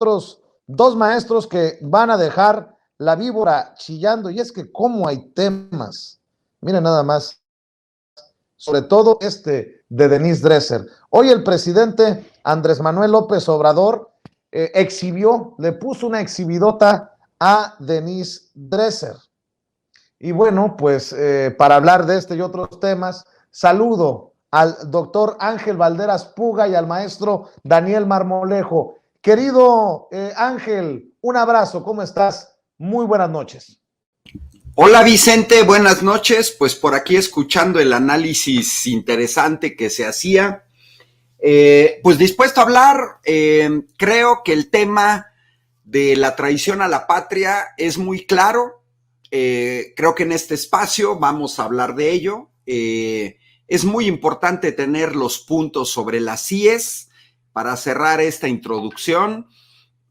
otros dos maestros que van a dejar la víbora chillando. Y es que cómo hay temas, miren nada más, sobre todo este de Denise Dresser. Hoy el presidente Andrés Manuel López Obrador le puso una exhibidota a Denise Dresser. Y bueno, pues para hablar de este y otros temas, saludo al doctor Ángel Valderas Puga y al maestro Daniel Marmolejo. Querido Ángel, un abrazo, ¿cómo estás? Muy buenas noches. Hola Vicente, buenas noches. Pues por aquí escuchando el análisis interesante que se hacía, pues dispuesto a hablar. Creo que el tema de la traición a la patria es muy claro. Creo que en este espacio vamos a hablar de ello. Es muy importante tener los puntos sobre las IES para cerrar esta introducción.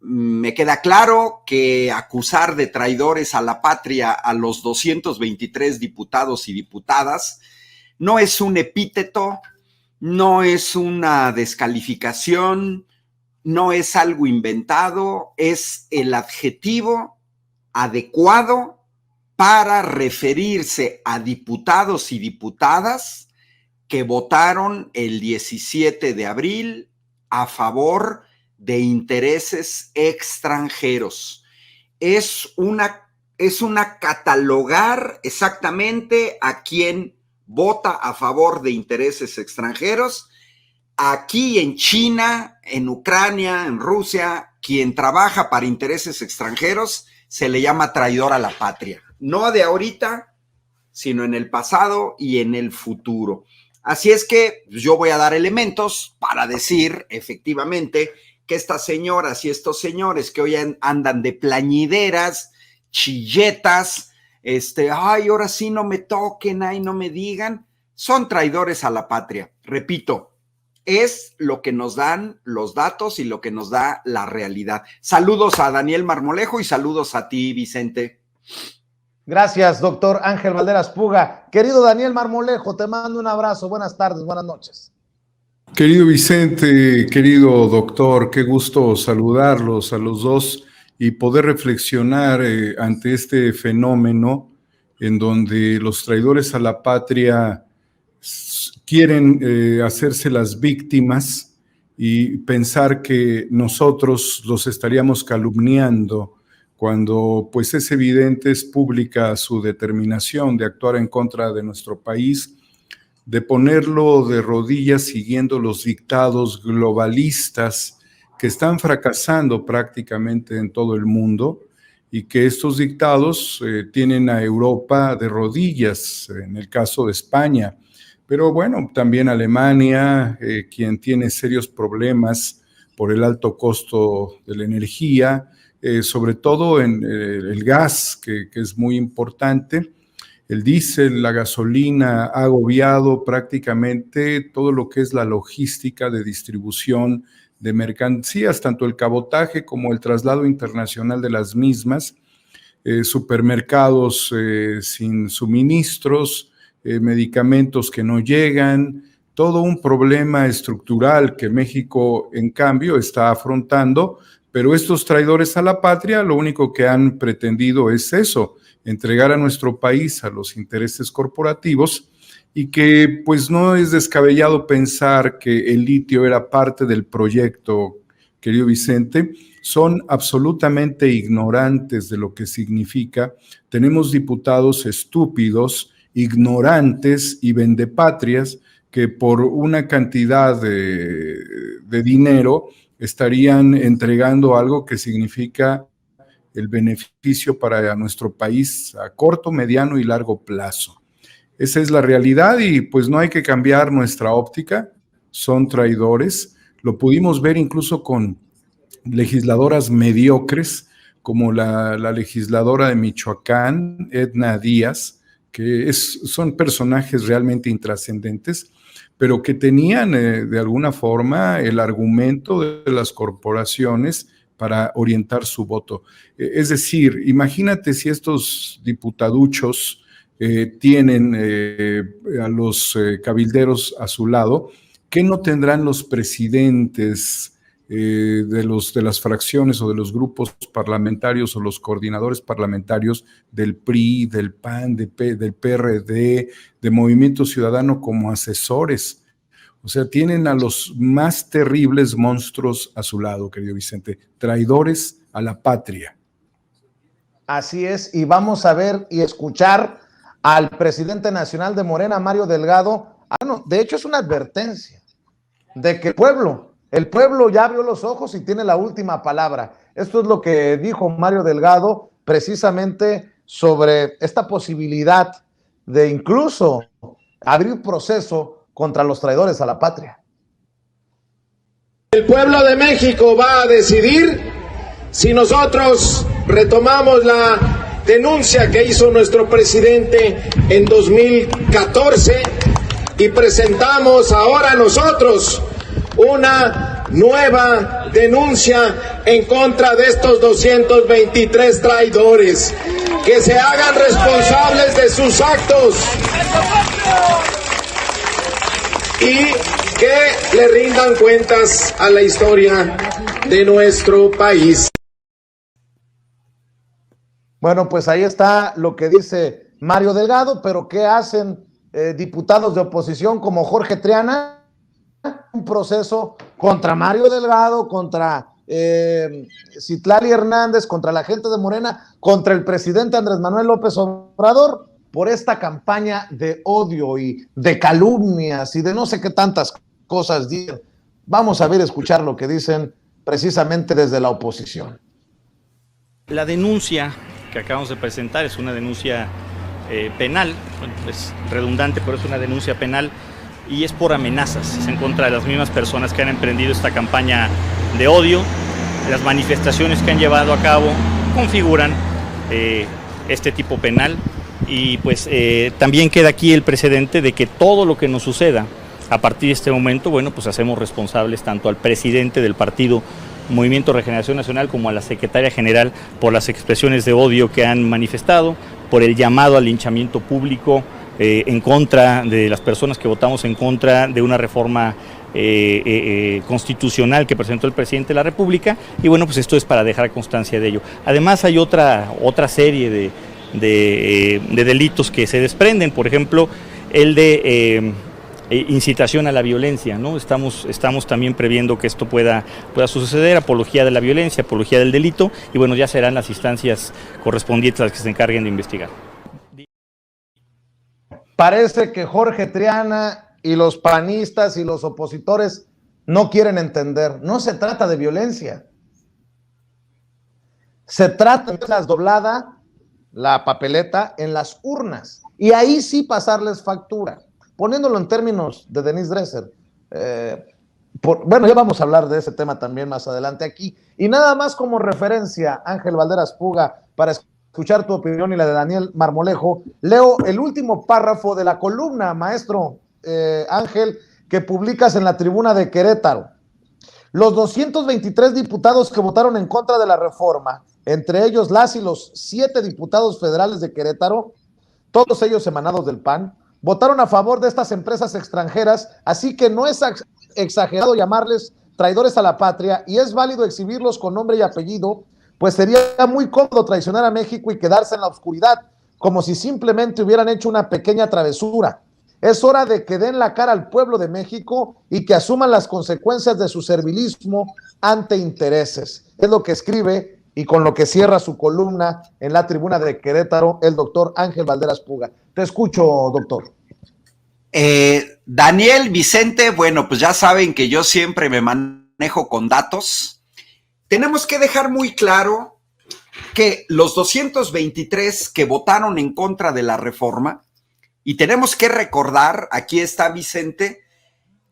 Me queda claro que acusar de traidores a la patria a los 223 diputados y diputadas no es un epíteto, no es una descalificación, no es algo inventado, es el adjetivo adecuado para referirse a diputados y diputadas que votaron el 17 de abril a favor de intereses extranjeros. Es una catalogar exactamente a quien vota a favor de intereses extranjeros. Aquí en China, en Ucrania, en Rusia, quien trabaja para intereses extranjeros se le llama traidor a la patria. No de ahorita, sino en el pasado y en el futuro. Así es que yo voy a dar elementos para decir efectivamente que estas señoras y estos señores que hoy andan de plañideras, chilletas, ay, ahora sí no me toquen, ay, no me digan, son traidores a la patria. Repito, es lo que nos dan los datos y lo que nos da la realidad. Saludos a Daniel Marmolejo y saludos a ti, Vicente. Gracias, doctor Ángel Valderas Puga. Querido Daniel Marmolejo, te mando un abrazo. Buenas tardes, buenas noches. Querido Vicente, querido doctor, qué gusto saludarlos a los dos y poder reflexionar ante este fenómeno en donde los traidores a la patria quieren hacerse las víctimas y pensar que nosotros los estaríamos calumniando cuando pues es evidente, es pública su determinación de actuar en contra de nuestro país, de ponerlo de rodillas siguiendo los dictados globalistas que están fracasando prácticamente en todo el mundo y que estos dictados tienen a Europa de rodillas, en el caso de España, pero bueno, también Alemania, quien tiene serios problemas por el alto costo de la energía, sobre todo en el gas, que es muy importante. El diésel, la gasolina ha agobiado prácticamente todo lo que es la logística de distribución de mercancías, tanto el cabotaje como el traslado internacional de las mismas, supermercados sin suministros, medicamentos que no llegan, todo un problema estructural que México, en cambio, está afrontando, pero estos traidores a la patria lo único que han pretendido es eso, entregar a nuestro país a los intereses corporativos y que pues no es descabellado pensar que el litio era parte del proyecto, querido Vicente. Son absolutamente ignorantes de lo que significa. Tenemos diputados estúpidos, ignorantes y vendepatrias que por una cantidad de dinero estarían entregando algo que significa el beneficio para nuestro país a corto, mediano y largo plazo. Esa es la realidad y pues no hay que cambiar nuestra óptica, son traidores. Lo pudimos ver incluso con legisladoras mediocres como la legisladora de Michoacán, Edna Díaz, que son personajes realmente intrascendentes, pero que tenían de alguna forma el argumento de las corporaciones para orientar su voto. Es decir, imagínate si estos diputaduchos tienen a los cabilderos a su lado, ¿qué no tendrán los presidentes de las fracciones o de los grupos parlamentarios o los coordinadores parlamentarios del PRI, del PAN, del PRD, de Movimiento Ciudadano como asesores. O sea, tienen a los más terribles monstruos a su lado, querido Vicente, traidores a la patria. Así es, y vamos a ver y escuchar al presidente nacional de Morena, Mario Delgado. No, de hecho es una advertencia de que el pueblo ya abrió los ojos y tiene la última palabra. Esto es lo que dijo Mario Delgado precisamente sobre esta posibilidad de incluso abrir proceso contra los traidores a la patria. El pueblo de México va a decidir si nosotros retomamos la denuncia que hizo nuestro presidente en 2014 y presentamos ahora nosotros una nueva denuncia en contra de estos 223 traidores, que se hagan responsables de sus actos y que le rindan cuentas a la historia de nuestro país. Bueno, pues ahí está lo que dice Mario Delgado, pero ¿qué hacen diputados de oposición como Jorge Triana? Un proceso contra Mario Delgado, contra Citlali Hernández, contra la gente de Morena, contra el presidente Andrés Manuel López Obrador, por esta campaña de odio y de calumnias y de no sé qué tantas cosas dicen. Vamos a ver, escuchar lo que dicen precisamente desde la oposición. La denuncia que acabamos de presentar es una denuncia penal, bueno, es redundante, pero es una denuncia penal y es por amenazas, es en contra de las mismas personas que han emprendido esta campaña de odio. Las manifestaciones que han llevado a cabo configuran este tipo penal. Y pues también queda aquí el precedente de que todo lo que nos suceda a partir de este momento, bueno, pues hacemos responsables tanto al presidente del partido Movimiento Regeneración Nacional como a la secretaria general por las expresiones de odio que han manifestado, por el llamado al linchamiento público en contra de las personas que votamos en contra de una reforma constitucional que presentó el presidente de la República. Y bueno, pues esto es para dejar constancia de ello. Además hay otra serie de delitos que se desprenden, por ejemplo, el de incitación a la violencia, ¿no? Estamos también previendo que esto pueda suceder, apología de la violencia, apología del delito, y bueno, ya serán las instancias correspondientes las que se encarguen de investigar. Parece que Jorge Triana y los panistas y los opositores no quieren entender. No se trata de violencia. Se trata de la doblada la papeleta en las urnas y ahí sí pasarles factura, poniéndolo en términos de Denise Dresser. Bueno, ya vamos a hablar de ese tema también más adelante aquí. Y nada más como referencia, Ángel Valderas Puga, para escuchar tu opinión y la de Daniel Marmolejo, leo el último párrafo de la columna, maestro Ángel, que publicas en la Tribuna de Querétaro. Los 223 diputados que votaron en contra de la reforma, entre ellos las y los 7 diputados federales de Querétaro, todos ellos emanados del PAN, votaron a favor de estas empresas extranjeras, así que no es exagerado llamarles traidores a la patria y es válido exhibirlos con nombre y apellido, pues sería muy cómodo traicionar a México y quedarse en la oscuridad, como si simplemente hubieran hecho una pequeña travesura. Es hora de que den la cara al pueblo de México y que asuman las consecuencias de su servilismo ante intereses. Es lo que escribe y con lo que cierra su columna en la Tribuna de Querétaro el doctor Ángel Valderas Puga. Te escucho, doctor. Daniel, Vicente, bueno, pues ya saben que yo siempre me manejo con datos. Tenemos que dejar muy claro que los 223 que votaron en contra de la reforma, y tenemos que recordar, aquí está Vicente,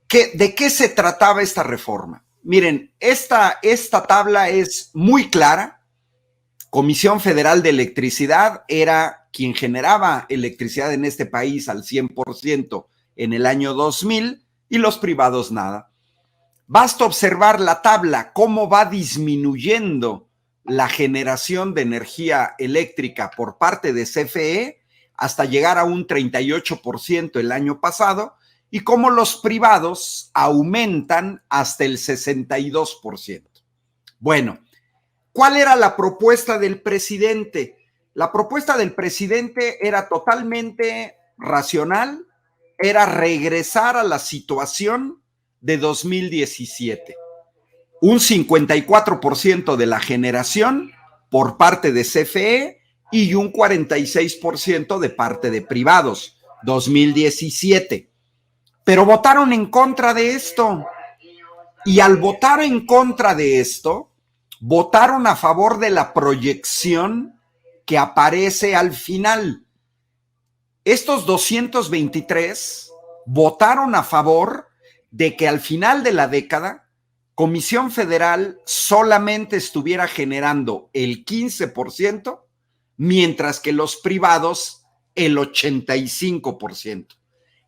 que de qué se trataba esta reforma. Miren, esta tabla es muy clara. Comisión Federal de Electricidad era quien generaba electricidad en este país al 100% en el año 2000 y los privados nada. Basta observar la tabla, cómo va disminuyendo la generación de energía eléctrica por parte de CFE hasta llegar a un 38% el año pasado y cómo los privados aumentan hasta el 62%. Bueno, ¿cuál era la propuesta del presidente? La propuesta del presidente era totalmente racional, era regresar a la situación de 2017. Un 54% de la generación por parte de CFE y un 46% de parte de privados, 2017. Pero votaron en contra de esto. Y al votar en contra de esto, votaron a favor de la proyección que aparece al final. Estos 223 votaron a favor de que al final de la década Comisión Federal solamente estuviera generando el 15%, mientras que los privados el 85%.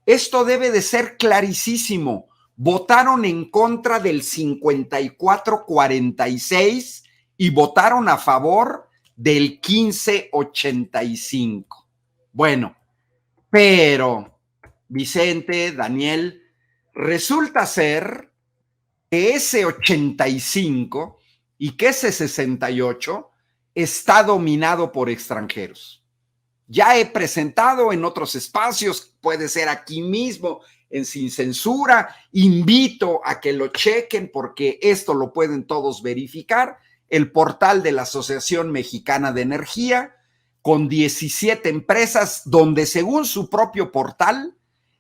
Esto debe de ser clarísimo. Votaron en contra del 54-46 y votaron a favor del 15-85. Bueno, pero Vicente, Daniel, resulta ser que ese 85 y que ese 68 está dominado por extranjeros. Ya he presentado en otros espacios, puede ser aquí mismo, en Sin Censura, invito a que lo chequen porque esto lo pueden todos verificar, el portal de la Asociación Mexicana de Energía, con 17 empresas, donde según su propio portal,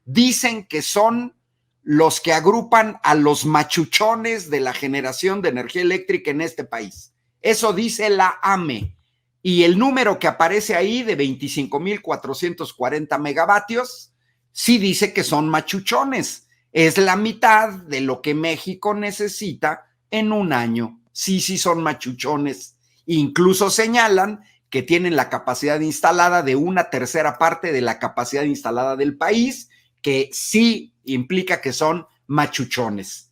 dicen que son los que agrupan a los machuchones de la generación de energía eléctrica en este país. Eso dice la AME. Y el número que aparece ahí de 25,440 megavatios, sí dice que son machuchones. Es la mitad de lo que México necesita en un año. Sí son machuchones. Incluso señalan que tienen la capacidad instalada de una tercera parte de la capacidad instalada del país, que sí implica que son machuchones.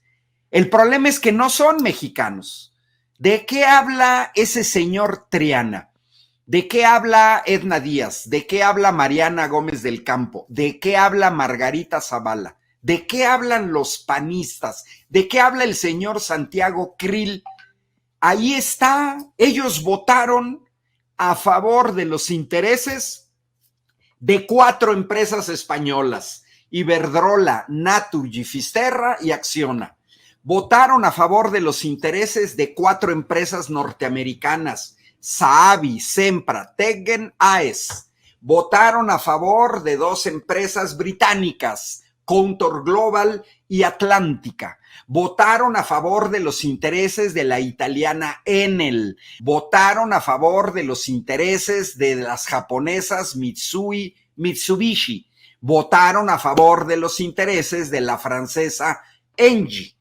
El problema es que no son mexicanos. ¿De qué habla ese señor Triana? ¿De qué habla Edna Díaz? ¿De qué habla Mariana Gómez del Campo? ¿De qué habla Margarita Zavala? ¿De qué hablan los panistas? ¿De qué habla el señor Santiago Krill? Ahí está. Ellos votaron a favor de los intereses de 4 empresas españolas: Iberdrola, Naturgy, Fisterra y Acciona. Votaron a favor de los intereses de 4 empresas norteamericanas: Saabi, Sempra, Tegen, AES. Votaron a favor de 2 empresas británicas, Contour Global y Atlántica. Votaron a favor de los intereses de la italiana Enel. Votaron a favor de los intereses de las japonesas Mitsui, Mitsubishi. Votaron a favor de los intereses de la francesa Engie.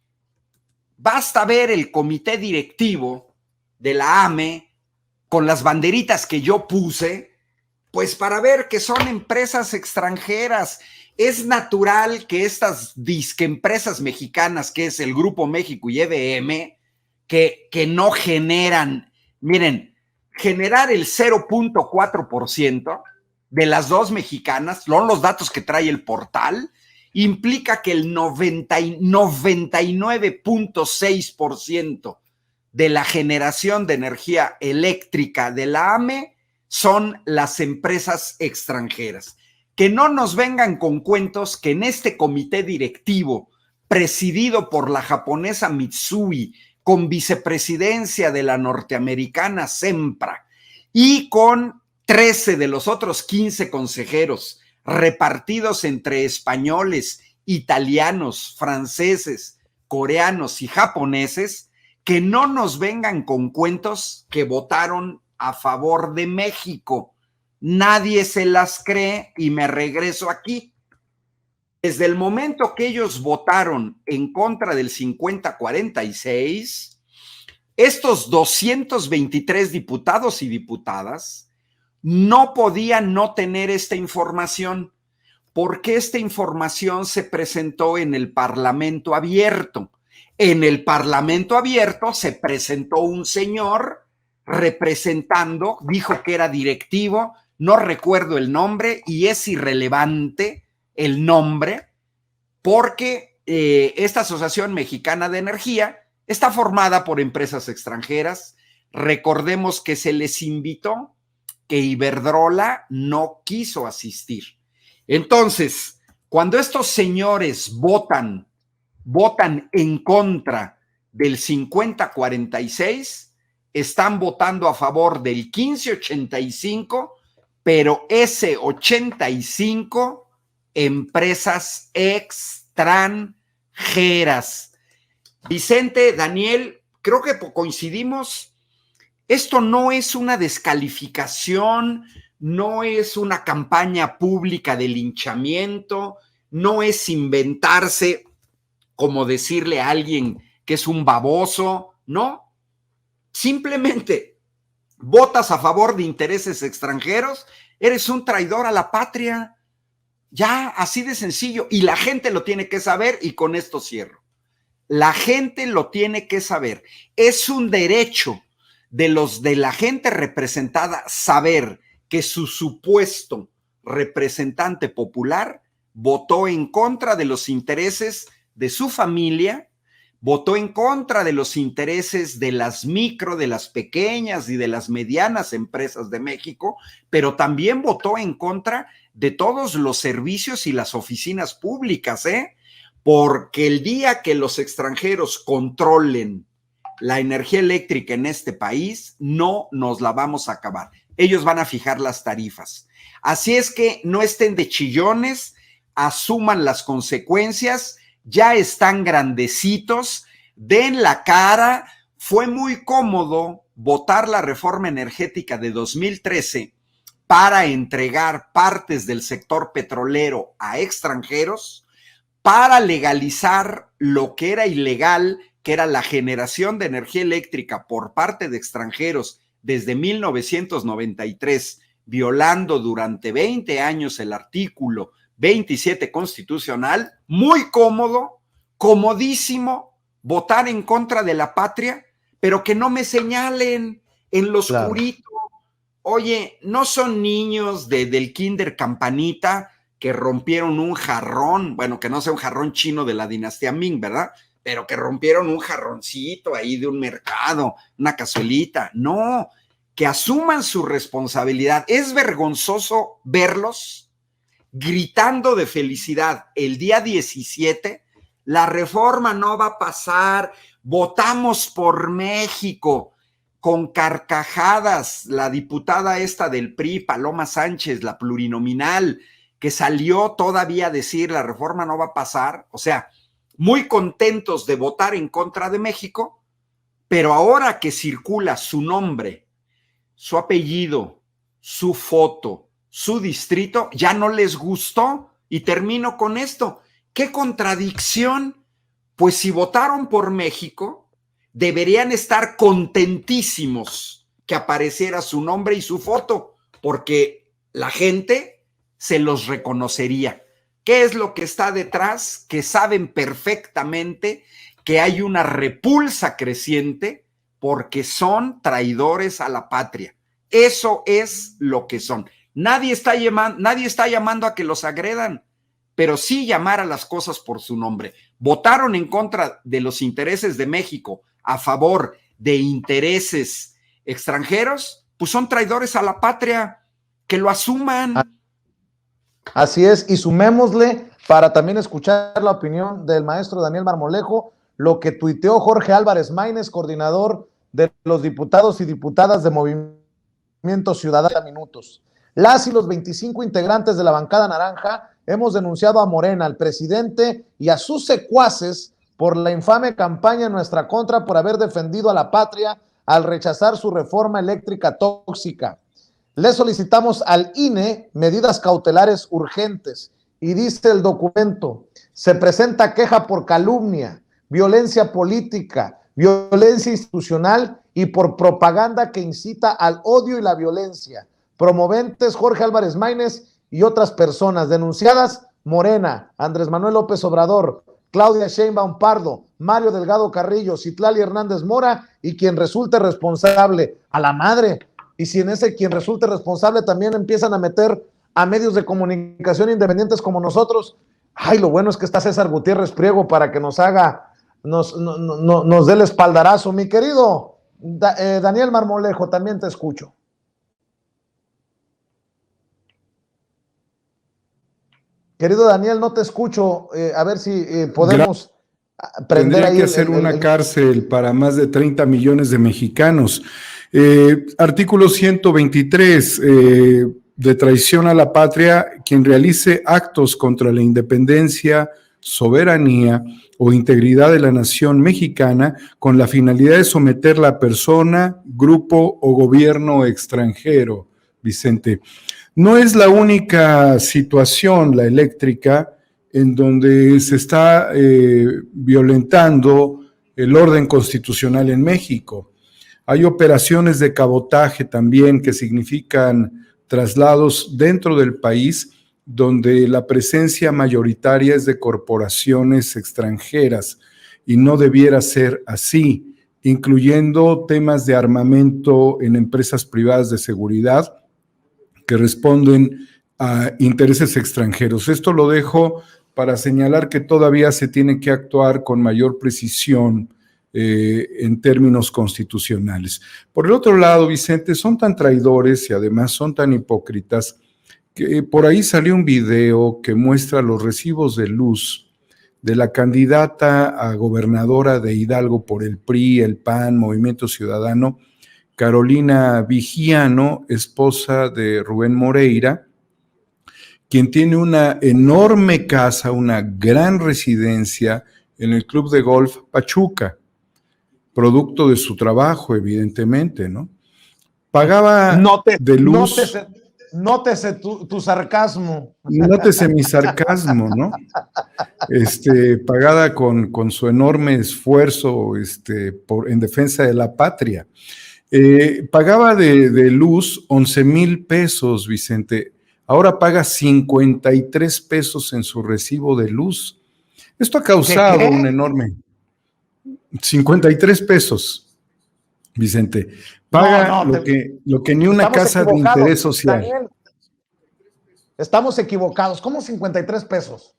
Basta ver el comité directivo de la AME con las banderitas que yo puse, pues para ver que son empresas extranjeras. Es natural que estas disque empresas mexicanas, que es el Grupo México y EBM, que no generan, miren, generar el 0.4% de las 2 mexicanas, son los datos que trae el portal, implica que el 99.6% de la generación de energía eléctrica de la AME son las empresas extranjeras. Que no nos vengan con cuentos que en este comité directivo, presidido por la japonesa Mitsui, con vicepresidencia de la norteamericana Sempra y con 13 de los otros 15 consejeros repartidos entre españoles, italianos, franceses, coreanos y japoneses, que no nos vengan con cuentos que votaron a favor de México. Nadie se las cree y me regreso aquí. Desde el momento que ellos votaron en contra del 50-46, estos 223 diputados y diputadas no podían no tener esta información, porque esta información se presentó en el Parlamento Abierto. En el Parlamento Abierto se presentó un señor representando, dijo que era directivo, no recuerdo el nombre y es irrelevante el nombre, porque esta Asociación Mexicana de Energía está formada por empresas extranjeras. Recordemos que se les invitó, que Iberdrola no quiso asistir. Entonces, cuando estos señores votan en contra del 50-46, están votando a favor del 15-85, pero ese 85, empresas extranjeras. Vicente, Daniel, creo que coincidimos. Esto no es una descalificación, no es una campaña pública de linchamiento, no es inventarse como decirle a alguien que es un baboso, no. Simplemente votas a favor de intereses extranjeros, eres un traidor a la patria. Ya, así de sencillo. Y la gente lo tiene que saber, y con esto cierro. La gente lo tiene que saber. Es un derecho de la gente representada saber que su supuesto representante popular votó en contra de los intereses de su familia, votó en contra de los intereses de las micro, de las pequeñas y de las medianas empresas de México, pero también votó en contra de todos los servicios y las oficinas públicas, porque el día que los extranjeros controlen la energía eléctrica en este país, no nos la vamos a acabar. Ellos van a fijar las tarifas. Así es que no estén de chillones, asuman las consecuencias, ya están grandecitos, den la cara. Fue muy cómodo votar la reforma energética de 2013 para entregar partes del sector petrolero a extranjeros, para legalizar lo que era ilegal, que era la generación de energía eléctrica por parte de extranjeros desde 1993, violando durante 20 años el artículo 27 constitucional. Muy cómodo, comodísimo, votar en contra de la patria, pero que no me señalen en lo oscurito. Claro. Oye, no son niños del kinder Campanita que rompieron un jarrón, bueno, que no sea un jarrón chino de la dinastía Ming, ¿verdad? Pero que rompieron un jarroncito ahí de un mercado, una cazuelita. No, que asuman su responsabilidad. Es vergonzoso verlos gritando de felicidad el día 17, la reforma no va a pasar, votamos por México, con carcajadas. La diputada esta del PRI, Paloma Sánchez, la plurinominal, que salió todavía a decir la reforma no va a pasar, o sea, muy contentos de votar en contra de México, pero ahora que circula su nombre, su apellido, su foto, su distrito, ya no les gustó. Y termino con esto. ¿Qué contradicción? Pues si votaron por México, deberían estar contentísimos que apareciera su nombre y su foto, porque la gente se los reconocería. ¿Qué es lo que está detrás? Que saben perfectamente que hay una repulsa creciente porque son traidores a la patria. Eso es lo que son. Nadie está llamando a que los agredan, pero sí llamar a las cosas por su nombre. Votaron en contra de los intereses de México, a favor de intereses extranjeros, pues son traidores a la patria, que lo asuman. Así es, y sumémosle para también escuchar la opinión del maestro Daniel Marmolejo, lo que tuiteó Jorge Álvarez Maínez, coordinador de los diputados y diputadas de Movimiento Ciudadano Minutos. Las y los 25 integrantes de la bancada naranja hemos denunciado a Morena, al presidente y a sus secuaces por la infame campaña en nuestra contra por haber defendido a la patria al rechazar su reforma eléctrica tóxica. Le solicitamos al INE medidas cautelares urgentes y dice el documento, se presenta queja por calumnia, violencia política, violencia institucional y por propaganda que incita al odio y la violencia. Promoventes Jorge Álvarez Maínez y otras personas denunciadas, Morena, Andrés Manuel López Obrador, Claudia Sheinbaum Pardo, Mario Delgado Carrillo, Citlali Hernández Mora y quien resulte responsable, a la madre. Y si en ese quien resulte responsable también empiezan a meter a medios de comunicación independientes como nosotros, Ay, lo bueno es que está César Gutiérrez Priego para que nos haga, nos dé el espaldarazo. Mi querido Daniel Marmolejo, también te escucho. Querido Daniel, no te escucho. A ver si podemos prender Tendría ahí que hacer una cárcel para más de 30 millones de mexicanos. Artículo 123, de traición a la patria, quien realice actos contra la independencia, soberanía o integridad de la nación mexicana con la finalidad de someterla a persona, grupo o gobierno extranjero. Vicente, no es la única situación, la eléctrica, en donde se está violentando el orden constitucional en México. Hay operaciones de cabotaje también que significan traslados dentro del país, donde la presencia mayoritaria es de corporaciones extranjeras y no debiera ser así, incluyendo temas de armamento en empresas privadas de seguridad que responden a intereses extranjeros. Esto lo dejo para señalar que todavía se tiene que actuar con mayor precisión en términos constitucionales. Por el otro lado, Vicente, son tan traidores y además son tan hipócritas que por ahí salió un video que muestra los recibos de luz de la candidata a gobernadora de Hidalgo por el PRI, el PAN, Movimiento Ciudadano, Carolina Vigiano, esposa de Rubén Moreira, quien tiene una enorme casa, una gran residencia en el Club de Golf Pachuca, producto de su trabajo, evidentemente, ¿no? Pagaba de luz... Nótese tu sarcasmo. Nótese mi sarcasmo, ¿no? Pagada con su enorme esfuerzo en defensa de la patria. Pagaba de luz 11,000 pesos, Vicente. Ahora paga 53 pesos en su recibo de luz. Esto ha causado un enorme... 53 pesos, Vicente. Paga lo que ni una casa de interés social. Daniel, estamos equivocados. ¿Cómo 53 pesos?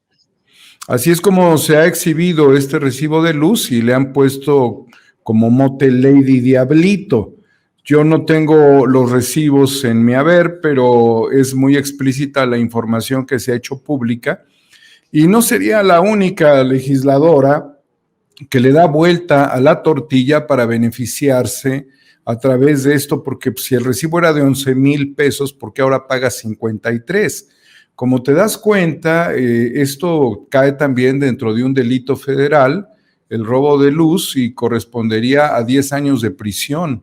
Así es como se ha exhibido este recibo de luz y le han puesto como mote Lady Diablito. Yo no tengo los recibos en mi haber, pero es muy explícita la información que se ha hecho pública y no sería la única legisladora que le da vuelta a la tortilla para beneficiarse a través de esto, porque si el recibo era de 11,000 pesos, ¿por qué ahora paga 53? Como te das cuenta, esto cae también dentro de un delito federal, el robo de luz, y correspondería a 10 años de prisión.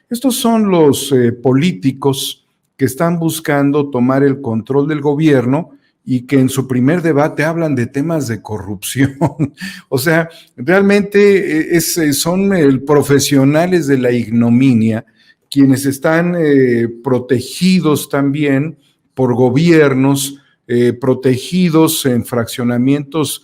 Estos son los políticos que están buscando tomar el control del gobierno y que en su primer debate hablan de temas de corrupción. O sea, realmente son profesionales de la ignominia quienes están protegidos también por gobiernos, protegidos en fraccionamientos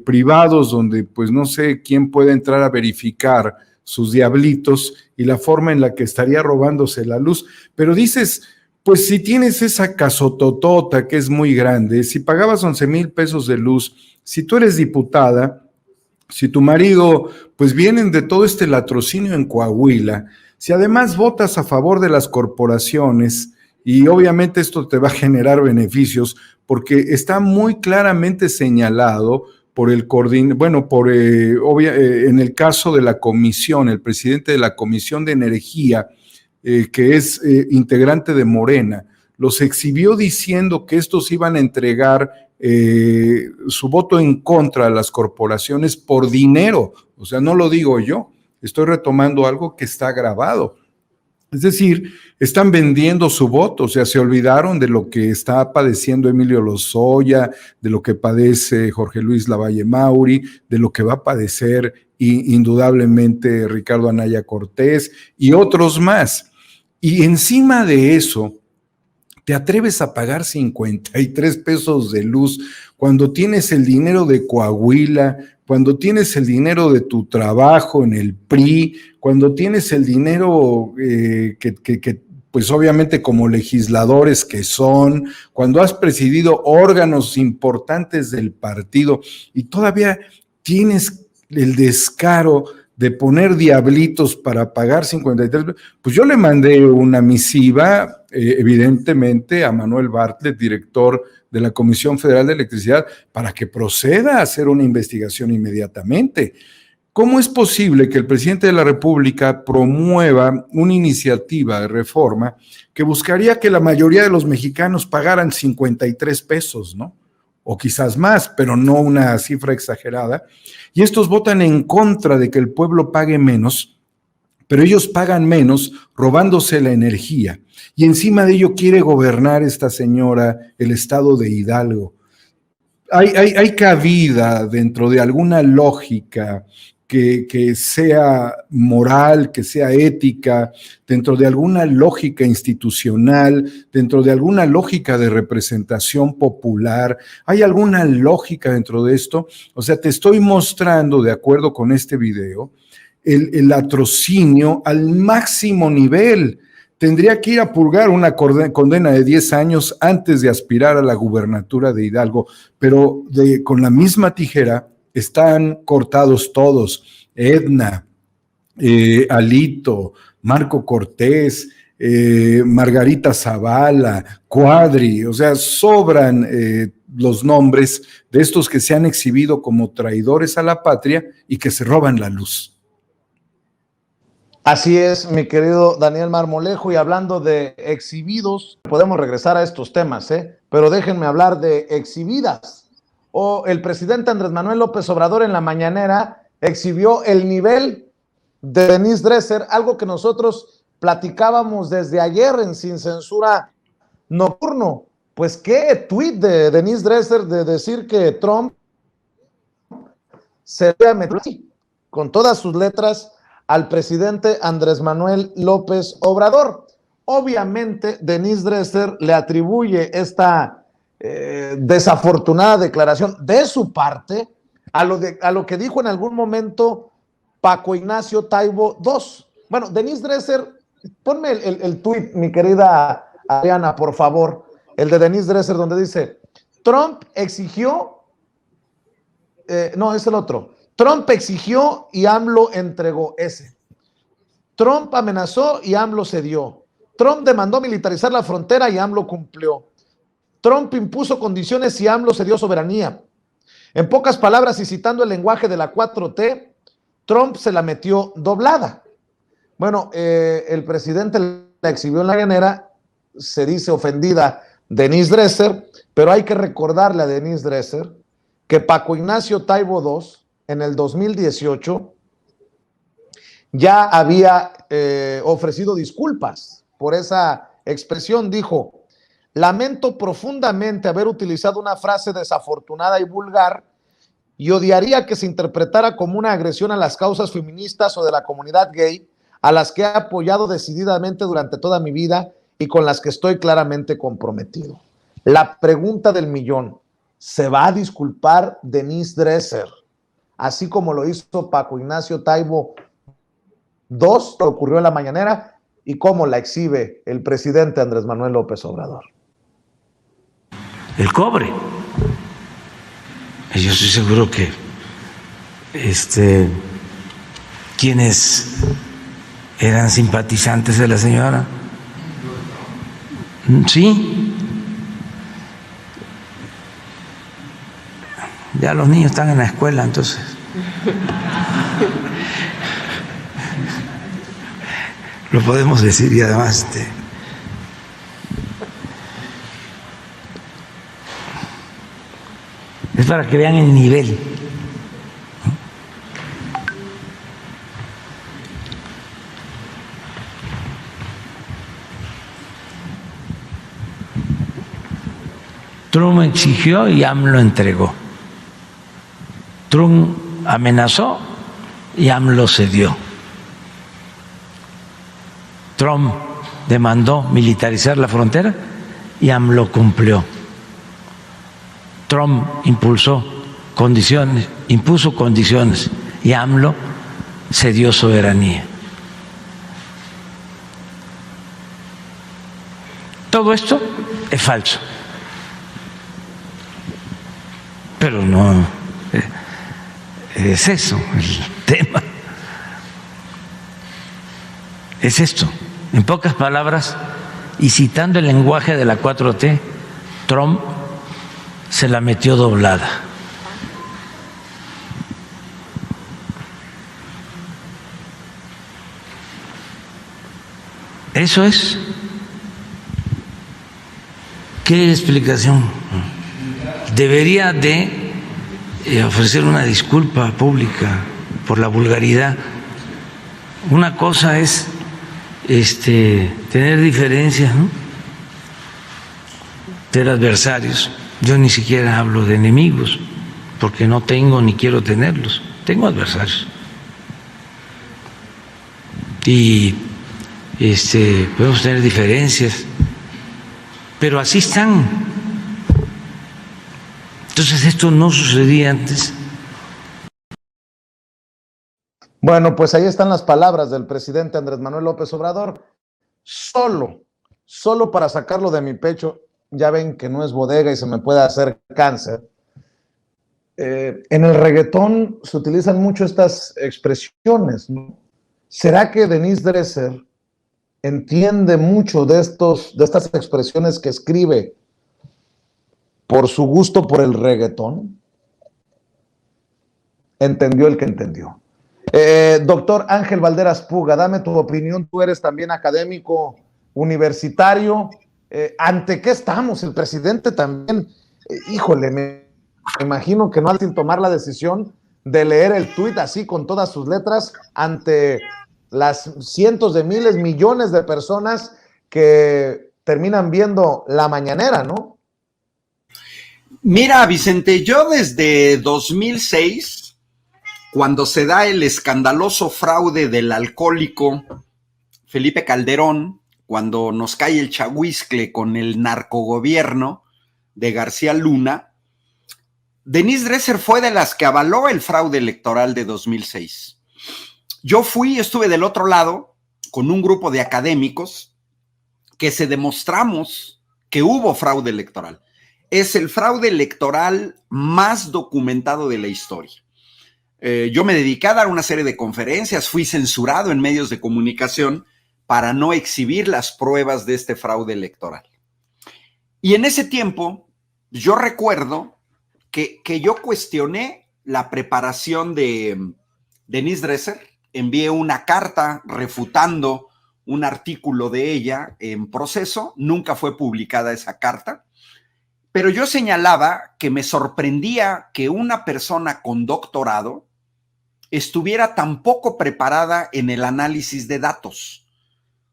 privados donde pues no sé quién puede entrar a verificar sus diablitos y la forma en la que estaría robándose la luz. Pero dices... Pues si tienes esa casototota que es muy grande, si pagabas 11,000 pesos de luz, si tú eres diputada, si tu marido, pues vienen de todo este latrocinio en Coahuila, si además votas a favor de las corporaciones, y obviamente esto te va a generar beneficios, porque está muy claramente señalado por el en el caso de la comisión, el presidente de la Comisión de Energía, que es integrante de Morena, los exhibió diciendo que estos iban a entregar su voto en contra de las corporaciones por dinero. O sea, no lo digo yo, estoy retomando algo que está grabado. Es decir, están vendiendo su voto, o sea, se olvidaron de lo que está padeciendo Emilio Lozoya, de lo que padece Jorge Luis Lavalle Mauri, de lo que va a padecer indudablemente Ricardo Anaya Cortés y otros más. Y encima de eso, te atreves a pagar 53 pesos de luz cuando tienes el dinero de Coahuila, cuando tienes el dinero de tu trabajo en el PRI, cuando tienes el dinero que pues obviamente como legisladores que son, cuando has presidido órganos importantes del partido y todavía tienes el descaro de poner diablitos para pagar 53, pues yo le mandé una misiva, evidentemente, a Manuel Bartlett, director de la Comisión Federal de Electricidad, para que proceda a hacer una investigación inmediatamente. ¿Cómo es posible que el presidente de la República promueva una iniciativa de reforma que buscaría que la mayoría de los mexicanos pagaran 53 pesos, ¿no? O quizás más, pero no una cifra exagerada, y estos votan en contra de que el pueblo pague menos, pero ellos pagan menos robándose la energía, y encima de ello quiere gobernar esta señora el estado de Hidalgo? Hay cabida dentro de alguna lógica que sea moral, que sea ética, dentro de alguna lógica institucional, dentro de alguna lógica de representación popular? ¿Hay alguna lógica dentro de esto? O sea, te estoy mostrando, de acuerdo con este video, el latrocinio al máximo nivel. Tendría que ir a purgar una condena de 10 años antes de aspirar a la gubernatura de Hidalgo, pero con la misma tijera están cortados todos: Edna, Alito, Marco Cortés, Margarita Zavala, Cuadri, o sea, sobran los nombres de estos que se han exhibido como traidores a la patria y que se roban la luz. Así es, mi querido Daniel Marmolejo, y hablando de exhibidos, podemos regresar a estos temas, pero déjenme hablar de exhibidas. El presidente Andrés Manuel López Obrador en la mañanera exhibió el nivel de Denise Dresser, algo que nosotros platicábamos desde ayer en Sin Censura Nocturno. Pues qué tuit de Denise Dresser de decir que Trump se había metido con todas sus letras al presidente Andrés Manuel López Obrador. Obviamente Denise Dresser le atribuye esta desafortunada declaración de su parte a lo que dijo en algún momento Paco Ignacio Taibo II. Bueno, Denise Dresser, ponme el tuit, mi querida Adriana, por favor, el de Denise Dresser, donde dice: Trump exigió, no, es el otro, Trump exigió y AMLO entregó. Ese. Trump amenazó y AMLO cedió. Trump demandó militarizar la frontera y AMLO cumplió. Trump impuso condiciones y AMLO cedió soberanía. En pocas palabras, y citando el lenguaje de la 4T, Trump se la metió doblada. Bueno, el presidente la exhibió en la mañanera, se dice ofendida Denise Dresser, pero hay que recordarle a Denise Dresser que Paco Ignacio Taibo II, en el 2018, ya había ofrecido disculpas por esa expresión. Dijo: lamento profundamente haber utilizado una frase desafortunada y vulgar y odiaría que se interpretara como una agresión a las causas feministas o de la comunidad gay, a las que he apoyado decididamente durante toda mi vida y con las que estoy claramente comprometido. La pregunta del millón: ¿se va a disculpar Denise Dresser, así como lo hizo Paco Ignacio Taibo II, que ocurrió en la mañanera, y cómo la exhibe el presidente Andrés Manuel López Obrador? El cobre. Yo estoy seguro que quienes eran simpatizantes de la señora, sí, ya los niños están en la escuela, entonces lo podemos decir. Y además es para que vean el nivel. Trump exigió y AMLO entregó. Trump amenazó y AMLO cedió. Trump demandó militarizar la frontera y AMLO cumplió. Trump impuso condiciones y AMLO cedió soberanía. Todo esto es falso. Pero no es eso el tema. Es esto. En pocas palabras, y citando el lenguaje de la 4T, Trump se la metió doblada. Eso es. ¿Qué explicación? Debería de ofrecer una disculpa pública por la vulgaridad. Una cosa es tener diferencias, ¿no?, ser adversarios. Yo ni siquiera hablo de enemigos, porque no tengo ni quiero tenerlos. Tengo adversarios. Y podemos tener diferencias, pero así están. Entonces esto no sucedía antes. Bueno, pues ahí están las palabras del presidente Andrés Manuel López Obrador. Solo para sacarlo de mi pecho, ya ven que no es bodega y se me puede hacer cáncer. En el reggaetón se utilizan mucho estas expresiones, ¿no? ¿Será que Denise Dresser entiende mucho de estas expresiones que escribe por su gusto por el reggaetón? Entendió el que entendió. Doctor Ángel Valderas Puga, dame tu opinión. Tú eres también académico universitario. ¿Ante qué estamos? El presidente también, híjole, me imagino que no al sin tomar la decisión de leer el tuit así con todas sus letras ante las cientos de miles, millones de personas que terminan viendo la mañanera, ¿no? Mira, Vicente, yo desde 2006, cuando se da el escandaloso fraude del alcohólico Felipe Calderón, cuando nos cae el chahuizcle con el narcogobierno de García Luna, Denise Dresser fue de las que avaló el fraude electoral de 2006. Yo estuve del otro lado con un grupo de académicos que se demostramos que hubo fraude electoral. Es el fraude electoral más documentado de la historia. Yo me dediqué a dar una serie de conferencias, fui censurado en medios de comunicación para no exhibir las pruebas de este fraude electoral. Y en ese tiempo, yo recuerdo que yo cuestioné la preparación de Denise Dresser, envié una carta refutando un artículo de ella en Proceso, nunca fue publicada esa carta, pero yo señalaba que me sorprendía que una persona con doctorado estuviera tan poco preparada en el análisis de datos.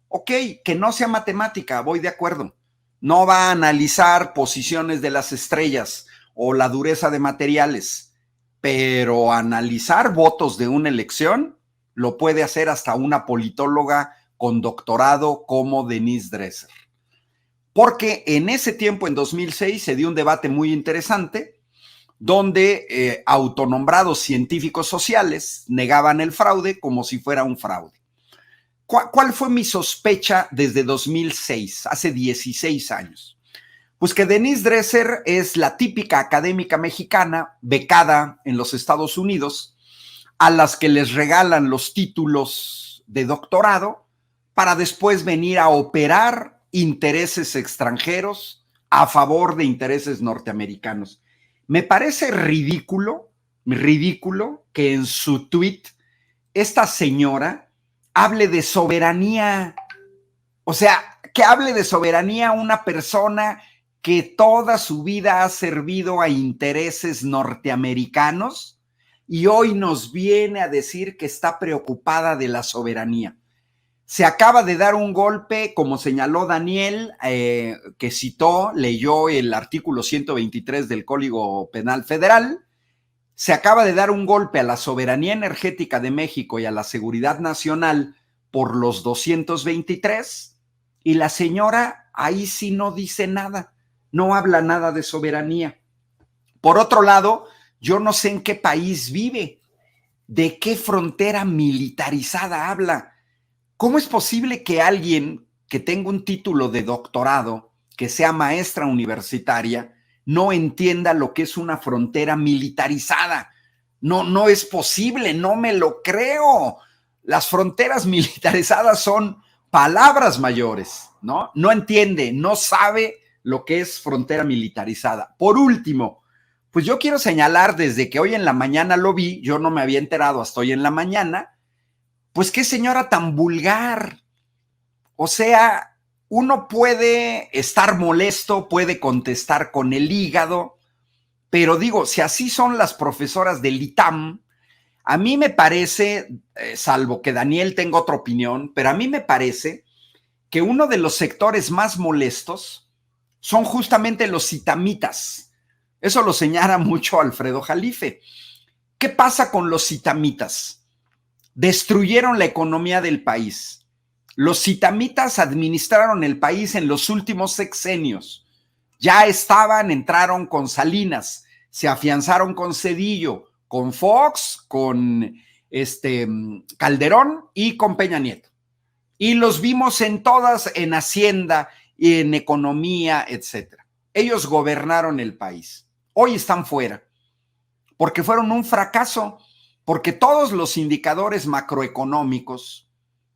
Ok, que no sea matemática, voy de acuerdo. No va a analizar posiciones de las estrellas o la dureza de materiales, pero analizar votos de una elección lo puede hacer hasta una politóloga con doctorado como Denise Dresser. Porque en ese tiempo, en 2006, se dio un debate muy interesante donde autonombrados científicos sociales negaban el fraude como si fuera un fraude. ¿Cuál fue mi sospecha desde 2006, hace 16 años? Pues que Denise Dresser es la típica académica mexicana becada en los Estados Unidos, a las que les regalan los títulos de doctorado para después venir a operar intereses extranjeros a favor de intereses norteamericanos. Me parece ridículo que en su tuit esta señora hable de soberanía. O sea, que hable de soberanía una persona que toda su vida ha servido a intereses norteamericanos y hoy nos viene a decir que está preocupada de la soberanía. Se acaba de dar un golpe, como señaló Daniel, que citó, leyó el artículo 123 del Código Penal Federal. Se acaba de dar un golpe a la soberanía energética de México y a la seguridad nacional por los 223, y la señora ahí sí no dice nada, no habla nada de soberanía. Por otro lado, yo no sé en qué país vive, de qué frontera militarizada habla. ¿Cómo es posible que alguien que tenga un título de doctorado que sea maestra universitaria, no entienda lo que es una frontera militarizada. No es posible, no me lo creo. Las fronteras militarizadas son palabras mayores, ¿no? No entiende, no sabe lo que es frontera militarizada. Por último, pues yo quiero señalar desde que hoy en la mañana lo vi, yo no me había enterado hasta hoy en la mañana, pues qué señora tan vulgar. O sea, uno puede estar molesto, puede contestar con el hígado, pero digo, si así son las profesoras del ITAM, a mí me parece, salvo que Daniel tenga otra opinión, pero a mí me parece que uno de los sectores más molestos son justamente los itamitas. Eso lo señala mucho Alfredo Jalife. ¿Qué pasa con los itamitas? Destruyeron la economía del país. Los itamitas administraron el país en los últimos sexenios. Ya entraron con Salinas, se afianzaron con Zedillo, con Fox, con Calderón y con Peña Nieto. Y los vimos en todas, en Hacienda, en economía, etcétera. Ellos gobernaron el país. Hoy están fuera, porque fueron un fracaso, porque todos los indicadores macroeconómicos,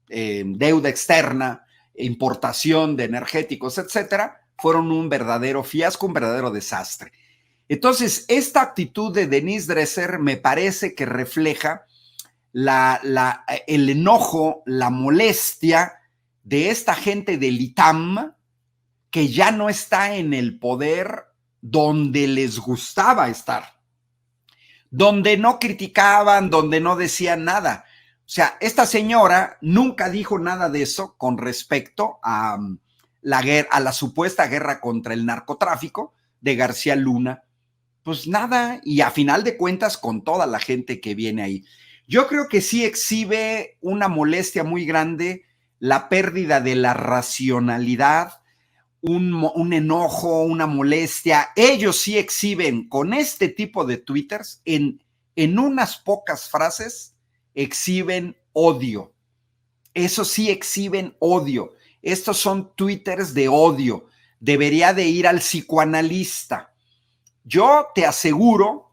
deuda externa, importación de energéticos, etcétera, fueron un verdadero fiasco, un verdadero desastre. Entonces, esta actitud de Denise Dresser me parece que refleja el enojo, la molestia de esta gente del ITAM que ya no está en el poder donde les gustaba estar, donde no criticaban, donde no decían nada. O sea, esta señora nunca dijo nada de eso con respecto a la supuesta guerra contra el narcotráfico de García Luna. Pues nada, y a final de cuentas con toda la gente que viene ahí. Yo creo que sí exhibe una molestia muy grande la pérdida de la racionalidad, un enojo, una molestia. Ellos sí exhiben con este tipo de twitters, en unas pocas frases, exhiben odio. Eso sí exhiben odio. Estos son twitters de odio. Debería de ir al psicoanalista. Yo te aseguro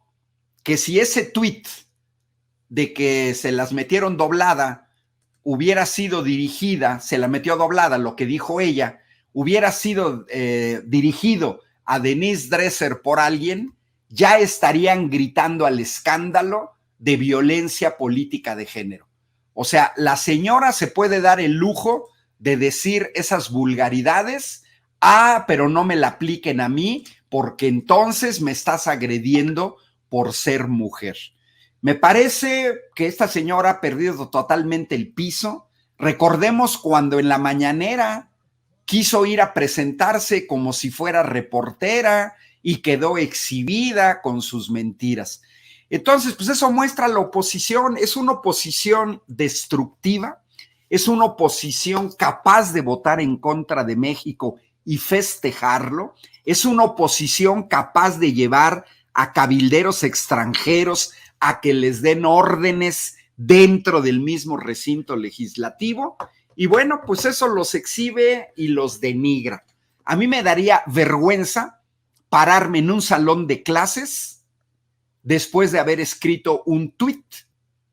que si ese tweet de que se las metieron doblada hubiera sido dirigida, se la metió doblada, lo que dijo ella, hubiera sido dirigido a Denise Dresser por alguien, ya estarían gritando al escándalo de violencia política de género. O sea, la señora se puede dar el lujo de decir esas vulgaridades, pero no me la apliquen a mí, porque entonces me estás agrediendo por ser mujer. Me parece que esta señora ha perdido totalmente el piso. Recordemos cuando en la mañanera quiso ir a presentarse como si fuera reportera y quedó exhibida con sus mentiras. Entonces, pues eso muestra la oposición. Es una oposición destructiva, es una oposición capaz de votar en contra de México y festejarlo, es una oposición capaz de llevar a cabilderos extranjeros a que les den órdenes dentro del mismo recinto legislativo, y bueno, pues eso los exhibe y los denigra. A mí me daría vergüenza pararme en un salón de clases después de haber escrito un tuit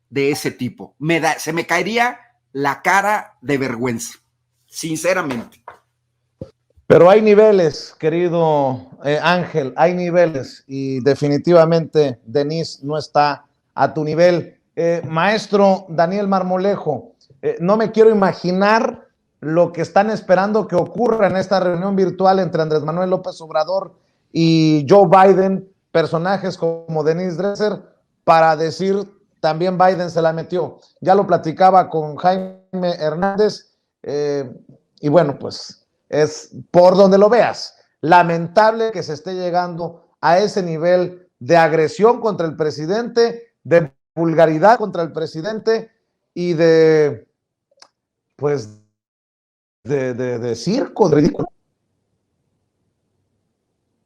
de ese tipo. Se me caería la cara de vergüenza, sinceramente. Pero hay niveles, querido Ángel, hay niveles y definitivamente Denise no está a tu nivel. Maestro Daniel Marmolejo, no me quiero imaginar lo que están esperando que ocurra en esta reunión virtual entre Andrés Manuel López Obrador y Joe Biden, personajes como Denise Dresser, para decir también Biden se la metió. Ya lo platicaba con Jaime Hernández y bueno, pues es por donde lo veas, lamentable que se esté llegando a ese nivel de agresión contra el presidente, de vulgaridad contra el presidente y de, pues, de circo, de ridículo.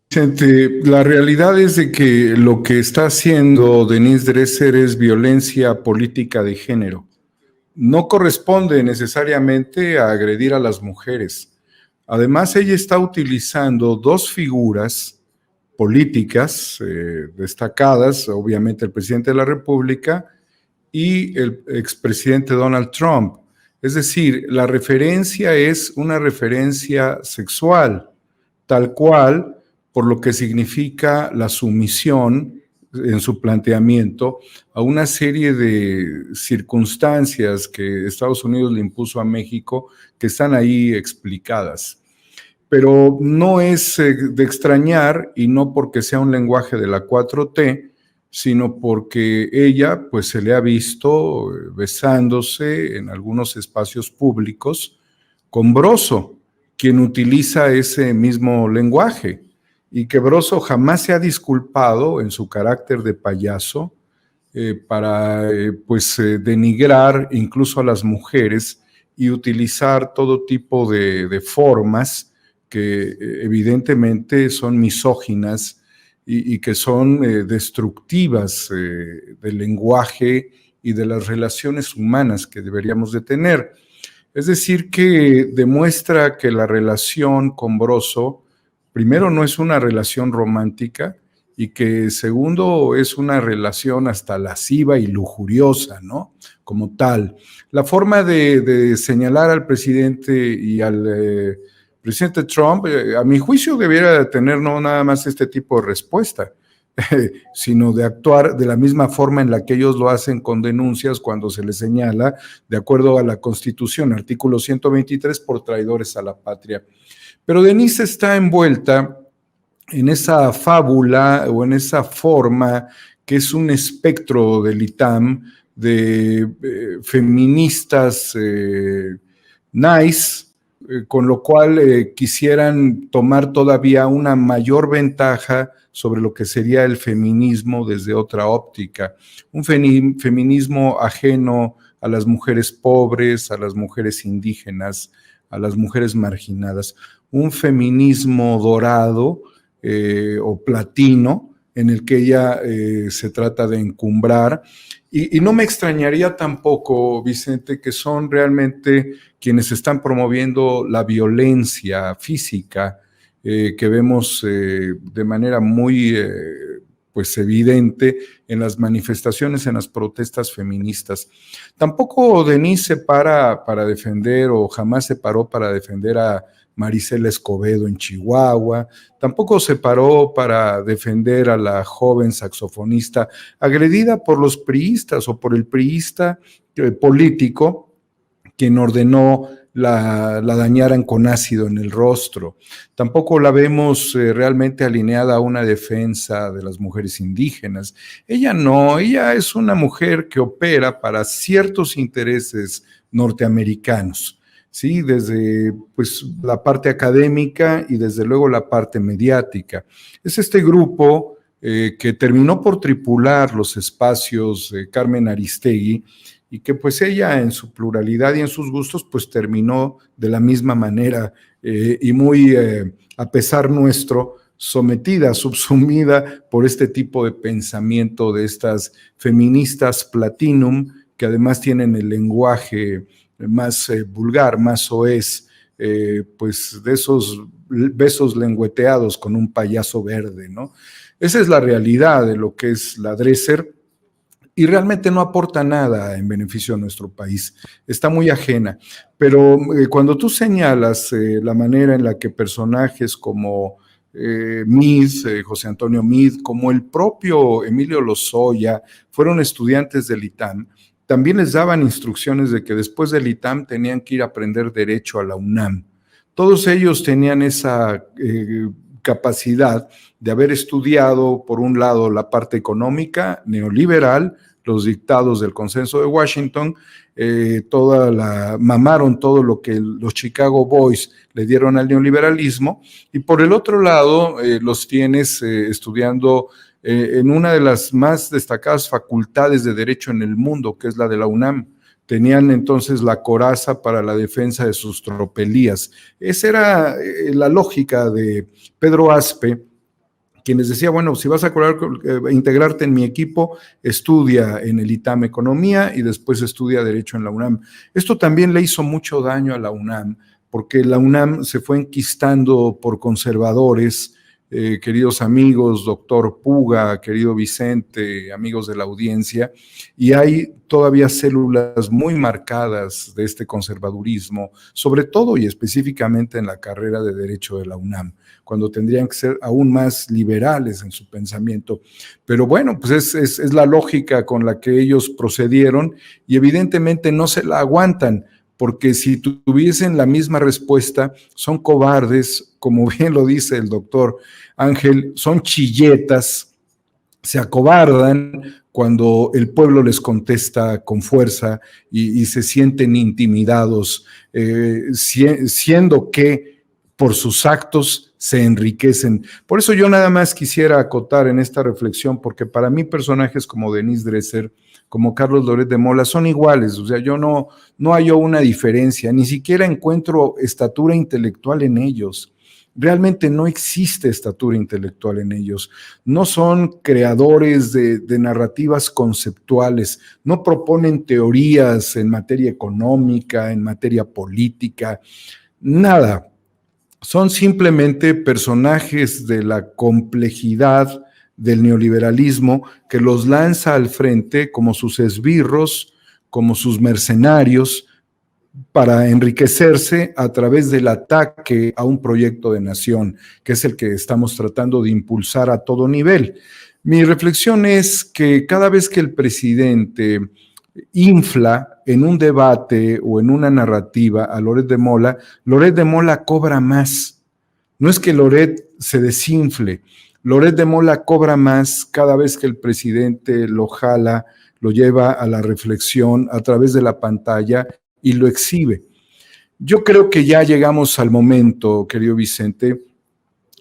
Vicente, la realidad es de que lo que está haciendo Denise Dresser es violencia política de género. No corresponde necesariamente a agredir a las mujeres. Además, ella está utilizando dos figuras políticas destacadas, obviamente el presidente de la República y el expresidente Donald Trump. Es decir, la referencia es una referencia sexual, tal cual, por lo que significa la sumisión en su planteamiento a una serie de circunstancias que Estados Unidos le impuso a México que están ahí explicadas. Pero no es de extrañar, y no porque sea un lenguaje de la 4T, sino porque ella pues se le ha visto besándose en algunos espacios públicos con Broso, quien utiliza ese mismo lenguaje, y que Broso jamás se ha disculpado en su carácter de payaso para denigrar incluso a las mujeres y utilizar todo tipo de formas que evidentemente son misóginas y que son destructivas del lenguaje y de las relaciones humanas que deberíamos de tener. Es decir, que demuestra que la relación con Broso, primero, no es una relación romántica, y que segundo, es una relación hasta lasciva y lujuriosa, ¿no? Como tal. La forma de señalar al presidente y al presidente Trump, a mi juicio, debiera tener no nada más este tipo de respuesta, sino de actuar de la misma forma en la que ellos lo hacen con denuncias cuando se les señala, de acuerdo a la Constitución, artículo 123, por traidores a la patria. Pero Denise está envuelta en esa fábula o en esa forma que es un espectro del ITAM de feministas nice, con lo cual quisieran tomar todavía una mayor ventaja sobre lo que sería el feminismo desde otra óptica. Un feminismo ajeno a las mujeres pobres, a las mujeres indígenas, a las mujeres marginadas. Un feminismo dorado o platino, en el que ella se trata de encumbrar. Y no me extrañaría tampoco, Vicente, que son realmente quienes están promoviendo la violencia física que vemos de manera muy evidente en las manifestaciones, en las protestas feministas. Tampoco Denise se para defender, o jamás se paró para defender a Marisela Escobedo en Chihuahua, tampoco se paró para defender a la joven saxofonista agredida por los priistas o por el priista político quien ordenó la dañaran con ácido en el rostro. Tampoco la vemos realmente alineada a una defensa de las mujeres indígenas. Ella no, ella es una mujer que opera para ciertos intereses norteamericanos, ¿sí? Desde la parte académica y desde luego la parte mediática. Es este grupo que terminó por tripular los espacios de Carmen Aristegui, y que ella en su pluralidad y en sus gustos terminó de la misma manera y muy a pesar nuestro, sometida, subsumida por este tipo de pensamiento de estas feministas platinum, que además tienen el lenguaje más vulgar, más soez, de esos besos lengüeteados con un payaso verde, ¿no? Esa es la realidad de lo que es la Dresser, y realmente no aporta nada en beneficio de nuestro país, está muy ajena. Pero cuando tú señalas la manera en la que personajes como Meade, José Antonio Meade, como el propio Emilio Lozoya, fueron estudiantes del ITAM, también les daban instrucciones de que después del ITAM tenían que ir a aprender Derecho a la UNAM. Todos ellos tenían esa capacidad de haber estudiado, por un lado, la parte económica neoliberal, los dictados del Consenso de Washington, mamaron todo lo que los Chicago Boys le dieron al neoliberalismo, y por el otro lado los tienes estudiando en una de las más destacadas facultades de Derecho en el mundo, que es la de la UNAM. Tenían entonces la coraza para la defensa de sus tropelías. Esa era la lógica de Pedro Aspe, quien les decía, bueno, si vas a integrarte en mi equipo, estudia en el ITAM Economía y después estudia Derecho en la UNAM. Esto también le hizo mucho daño a la UNAM, porque la UNAM se fue enquistando por conservadores, queridos amigos, doctor Puga, querido Vicente, amigos de la audiencia, y hay todavía células muy marcadas de este conservadurismo, sobre todo y específicamente en la carrera de Derecho de la UNAM, cuando tendrían que ser aún más liberales en su pensamiento. Pero bueno, pues es la lógica con la que ellos procedieron y evidentemente no se la aguantan, porque si tuviesen la misma respuesta, son cobardes, como bien lo dice el doctor Ángel, son chilletas, se acobardan cuando el pueblo les contesta con fuerza y se sienten intimidados, siendo que por sus actos se enriquecen. Por eso yo nada más quisiera acotar en esta reflexión, porque para mí personajes como Denise Dresser, como Carlos Loret de Mola, son iguales. O sea, yo no hallo una diferencia, ni siquiera encuentro estatura intelectual en ellos. Realmente no existe estatura intelectual en ellos. No son creadores de narrativas conceptuales, no proponen teorías en materia económica, en materia política, nada. Son simplemente personajes de la complejidad del neoliberalismo que los lanza al frente como sus esbirros, como sus mercenarios, para enriquecerse a través del ataque a un proyecto de nación, que es el que estamos tratando de impulsar a todo nivel. Mi reflexión es que cada vez que el presidente infla en un debate o en una narrativa a Loret de Mola cobra más. No es que Loret se desinfle, Loret de Mola cobra más cada vez que el presidente lo jala, lo lleva a la reflexión a través de la pantalla y lo exhibe. Yo creo que ya llegamos al momento, querido Vicente,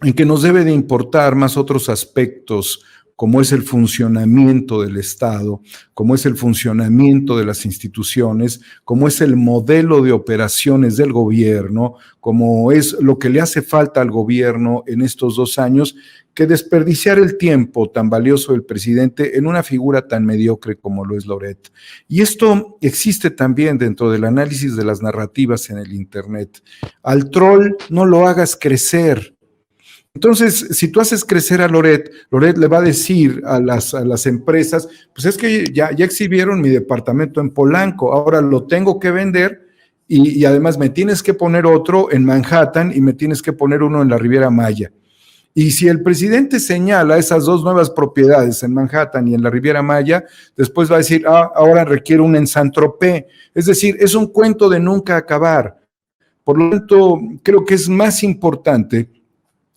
en que nos debe de importar más otros aspectos, como es el funcionamiento del Estado, como es el funcionamiento de las instituciones, como es el modelo de operaciones del gobierno, como es lo que le hace falta al gobierno en estos 2 años, que desperdiciar el tiempo tan valioso del presidente en una figura tan mediocre como lo es Loret. Y esto existe también dentro del análisis de las narrativas en el Internet. Al troll no lo hagas crecer. Entonces, si tú haces crecer a Loret le va a decir a las empresas, pues es que ya exhibieron mi departamento en Polanco, ahora lo tengo que vender y además me tienes que poner otro en Manhattan y me tienes que poner uno en la Riviera Maya. Y si el presidente señala esas 2 nuevas propiedades en Manhattan y en la Riviera Maya, después va a decir, ahora requiere un en Saint-Tropez. Es decir, es un cuento de nunca acabar. Por lo tanto, creo que es más importante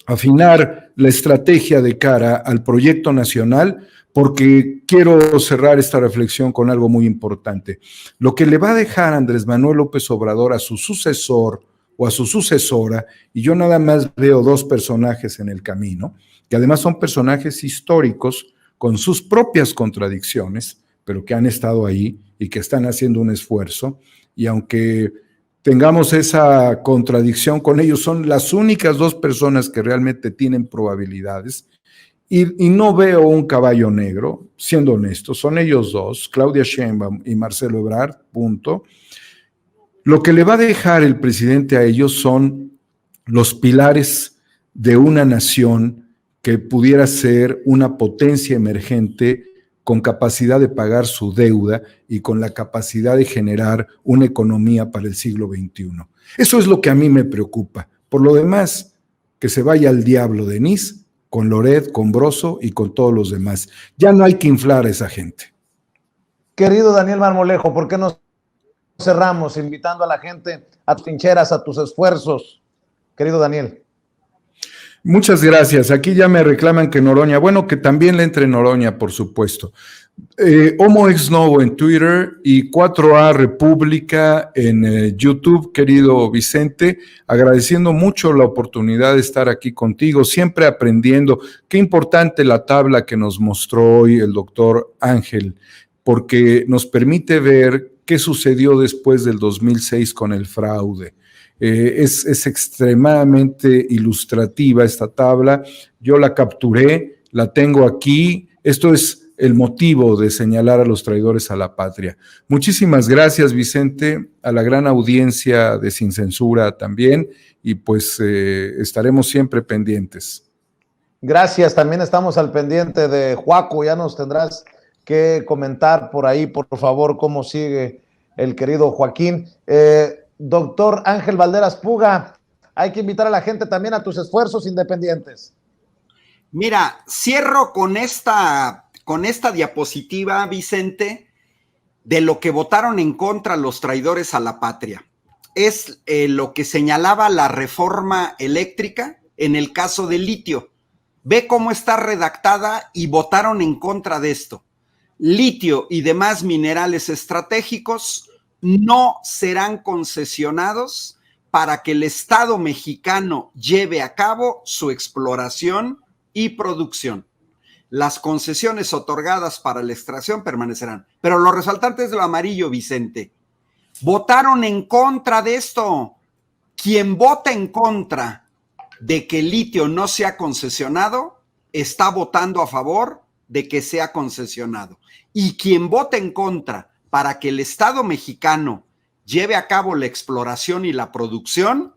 afinar la estrategia de cara al proyecto nacional, porque quiero cerrar esta reflexión con algo muy importante. Lo que le va a dejar Andrés Manuel López Obrador a su sucesor o a su sucesora, y yo nada más veo 2 personajes en el camino, que además son personajes históricos con sus propias contradicciones, pero que han estado ahí y que están haciendo un esfuerzo, y aunque tengamos esa contradicción con ellos, son las únicas 2 personas que realmente tienen probabilidades, y no veo un caballo negro, siendo honesto, son ellos 2, Claudia Sheinbaum y Marcelo Ebrard, punto. Lo que le va a dejar el presidente a ellos son los pilares de una nación que pudiera ser una potencia emergente con capacidad de pagar su deuda y con la capacidad de generar una economía para el siglo XXI. Eso es lo que a mí me preocupa. Por lo demás, que se vaya al diablo Denise, con Loret, con Broso y con todos los demás. Ya no hay que inflar a esa gente. Querido Daniel Marmolejo, ¿por qué no cerramos invitando a la gente a tus trincheras, a tus esfuerzos, querido Daniel? Muchas gracias. Aquí ya me reclaman que Noroña, bueno, que también le entre Noroña, por supuesto. Homo Ex Novo en Twitter y 4A República en YouTube, querido Vicente, agradeciendo mucho la oportunidad de estar aquí contigo, siempre aprendiendo. Qué importante la tabla que nos mostró hoy el doctor Ángel, porque nos permite ver qué sucedió después del 2006 con el fraude. Es extremadamente ilustrativa esta tabla. Yo la capturé, la tengo aquí. Esto es el motivo de señalar a los traidores a la patria. Muchísimas gracias, Vicente, a la gran audiencia de Sin Censura también, y pues estaremos siempre pendientes. Gracias, también estamos al pendiente de Juaco, ya nos tendrás que comentar por ahí, por favor, cómo sigue el querido Joaquín. Doctor Ángel Valderas Puga, hay que invitar a la gente también a tus esfuerzos independientes. Mira, cierro con esta diapositiva, Vicente, de lo que votaron en contra los traidores a la patria. Es lo que señalaba la reforma eléctrica en el caso del litio. Ve cómo está redactada y votaron en contra de esto. Litio y demás minerales estratégicos no serán concesionados para que el Estado mexicano lleve a cabo su exploración y producción. Las concesiones otorgadas para la extracción permanecerán. Pero lo resaltante es lo amarillo, Vicente. Votaron en contra de esto. Quien vota en contra de que el litio no sea concesionado, está votando a favor de que sea concesionado. Y quien vota en contra para que el Estado mexicano lleve a cabo la exploración y la producción,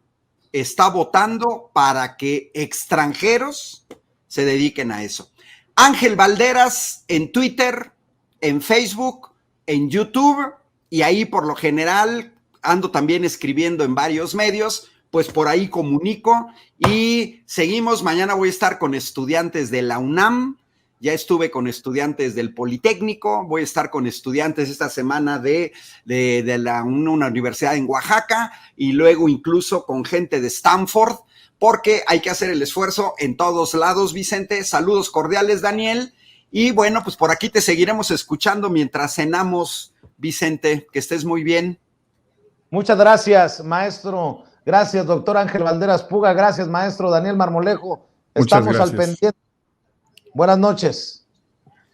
está votando para que extranjeros se dediquen a eso. Ángel Valderas en Twitter, en Facebook, en YouTube, y ahí por lo general ando también escribiendo en varios medios, pues por ahí comunico y seguimos. Mañana voy a estar con estudiantes de la UNAM, ya estuve con estudiantes del Politécnico, voy a estar con estudiantes esta semana de una universidad en Oaxaca y luego incluso con gente de Stanford, porque hay que hacer el esfuerzo en todos lados, Vicente. Saludos cordiales, Daniel. Y bueno, pues por aquí te seguiremos escuchando mientras cenamos, Vicente. Que estés muy bien. Muchas gracias, maestro. Gracias, doctor Ángel Valderas Puga. Gracias, maestro Daniel Marmolejo. Estamos al pendiente. Buenas noches.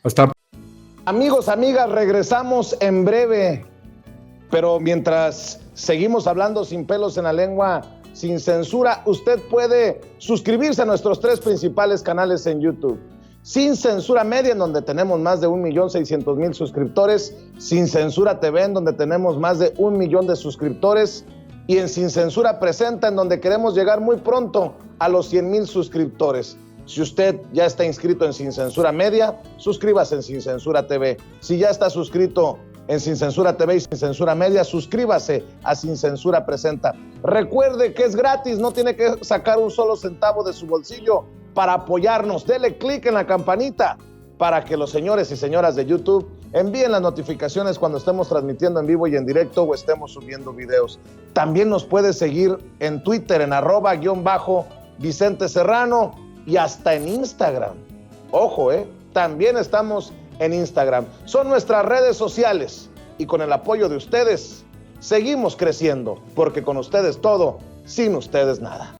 Hasta. Amigos, amigas, regresamos en breve. Pero mientras seguimos hablando sin pelos en la lengua, sin censura, usted puede suscribirse a nuestros 3 principales canales en YouTube. Sin Censura Media, en donde tenemos más de 1,600,000 suscriptores. Sin Censura TV, en donde tenemos más de 1 millón de suscriptores. Y en Sin Censura Presenta, en donde queremos llegar muy pronto a los 100,000 suscriptores. Si usted ya está inscrito en Sin Censura Media, suscríbase en Sin Censura TV. Si ya está suscrito en Sin Censura TV y Sin Censura Media, suscríbase a Sin Censura Presenta. Recuerde que es gratis, no tiene que sacar un solo centavo de su bolsillo para apoyarnos. Dele clic en la campanita para que los señores y señoras de YouTube envíen las notificaciones cuando estemos transmitiendo en vivo y en directo o estemos subiendo videos. También nos puede seguir en Twitter en @Vicente Serrano y hasta en Instagram. Ojo, también estamos en Instagram. Son nuestras redes sociales y con el apoyo de ustedes seguimos creciendo, porque con ustedes todo, sin ustedes nada.